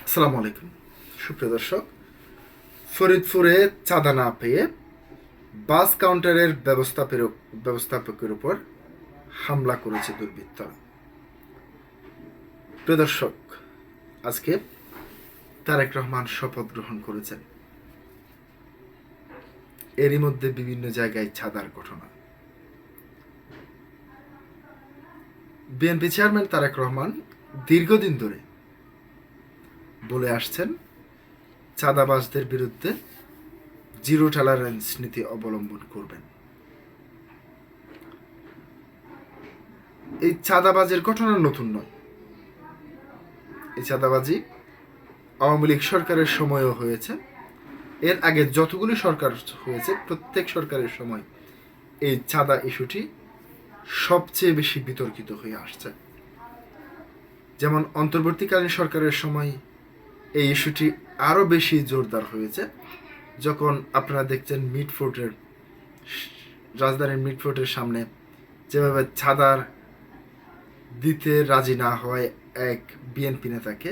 আসসালামু আলাইকুম সুপ্রিয় দর্শক, ফরিদপুরে চাঁদা না পেয়ে বাস কাউন্টারের ব্যবস্থাপকের উপর হামলা করেছে দুর্বৃত্তরা। প্রিয় দর্শক, আজকে তারেক রহমান শপথ গ্রহণ করেছেন। এরই মধ্যে বিভিন্ন জায়গায় চাঁদার ঘটনা। বিএনপি চেয়ারম্যান তারেক রহমান দীর্ঘদিন ধরে বলে আসছেন চাঁদাবাজদের বিরুদ্ধে জিরো টলারেন্স নীতি অবলম্বন করবেন। এই চাঁদাবাজের ঘটনা নতুন নয়। এই চাঁদাবাজি আওয়ামী লীগ সরকারের সময়ও হয়েছে। এর আগে যতগুলি সরকার হয়েছে প্রত্যেক সরকারের সময় এই চাঁদা ইস্যুটি সবচেয়ে বেশি বিতর্কিত হয়ে আসছে। যেমন অন্তর্বর্তীকালীন সরকারের সময় এই ইস্যুটি আরও বেশি জোরদার হয়েছে, যখন আপনারা দেখছেন রাজধানীর মিটফোর্টের সামনে যেভাবে চাঁদার দিতে রাজি না হয় এক বিএনপি নেতাকে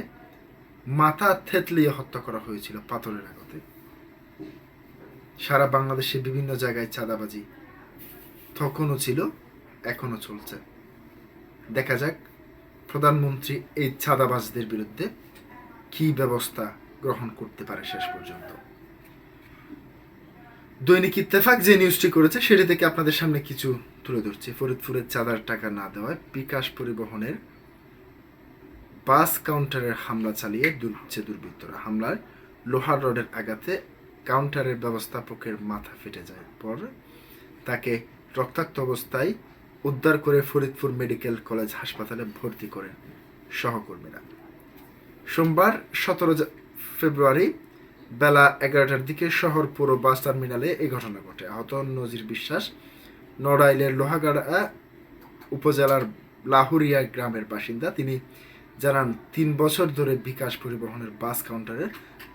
মাথা থেতলিয়ে হত্যা করা হয়েছিল পাথরের আঘাতে। সারা বাংলাদেশে বিভিন্ন জায়গায় চাঁদাবাজি তখনও ছিল, এখনো চলছে। দেখা যাক প্রধানমন্ত্রী এই চাঁদাবাজদের বিরুদ্ধে কি ব্যবস্থা গ্রহণ করতে পারে শেষ পর্যন্ত। দৈনিক ইত্তেফাক যে নিউজটি করেছে সেটি থেকে আপনাদের সামনে কিছু তুলে ধরছি। ফরিদপুরের চাঁদার টাকা না দেওয়ায় বিকাশ পরিবহনের বাস কাউন্টারের হামলা চালিয়ে দুর্বৃত্তরা। হামলায় লোহার রডের আঘাতে কাউন্টারের ব্যবস্থাপকের মাথা ফেটে যায়। পর তাকে রক্তাক্ত অবস্থায় উদ্ধার করে ফরিদপুর মেডিকেল কলেজ হাসপাতালে ভর্তি করেন সহকর্মীরা। সোমবার 17 ফেব্রুয়ারি বেলা 11টার দিকে শহর পৌর বাস টার্মিনালে এই ঘটনা ঘটে। আহত নজির বিশ্বাস নড়াইলের লোহাগাড়া উপজেলার লাহুরিয়া গ্রামের বাসিন্দা। তিনি জানান 3 বছর ধরে বিকাশ পরিবহনের বাস কাউন্টারের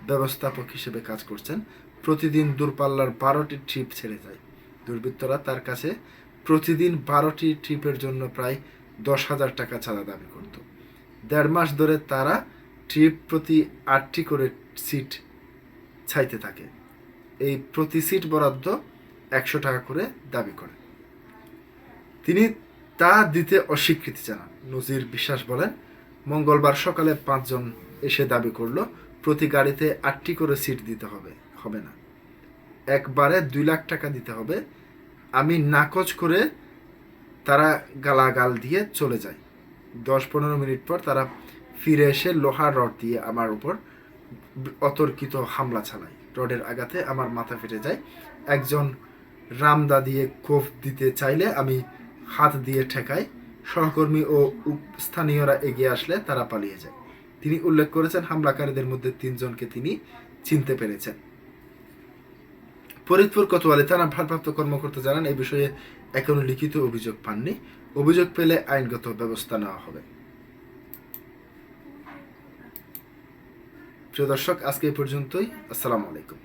ব্যবস্থাপক হিসেবে কাজ করছেন। প্রতিদিন দূরপাল্লার 12টি ট্রিপ ছেড়ে যায়। দুর্বৃত্তরা তার কাছে প্রতিদিন 12টি ট্রিপের জন্য প্রায় 10,000 টাকা চাঁদা দাবি করত। 1.5 মাস ধরে তারা ট্রিপ প্রতি 8টি করে সিট চাইতে থাকে। এই প্রতি সিট বরাদ্দ 100 টাকা করে দাবি করে। তিনি তা দিতে অস্বীকৃতি জানান। নজির বিশ্বাস বলেন, মঙ্গলবার সকালে 5 জন এসে দাবি করলো প্রতি গাড়িতে 8টি করে সিট দিতে হবে না, একবারে 2 লাখ টাকা দিতে হবে। আমি নাকচ করে তারা গালাগাল দিয়ে চলে যায়। 10-15 মিনিট পর তারা ফিরে এসে লোহার রড দিয়ে আমার উপর অতর্কিত হামলা চালায়। রডের আঘাতে আমার মাথা ফেটে যায়। একজন রামদা দিয়ে কোফ দিতে চাইলে আমি হাত দিয়ে ঠেকাই। সহকর্মী ও স্থানীয়রা এগিয়ে আসলে তারা পালিয়ে যায়। তিনি উল্লেখ করেছেন, হামলাকারীদের মধ্যে 3 জনকে তিনি চিনতে পেরেছেন। ফরিদপুর কোতোয়ালি থানার ভারপ্রাপ্ত কর্মকর্তা জানান, এই বিষয়ে এখনো লিখিত অভিযোগ পাননি। অভিযোগ পেলে আইনগত ব্যবস্থা নেওয়া হবে। প্রিয় দর্শক, আজকে এই পর্যন্তই। আসসালামু আলাইকুম।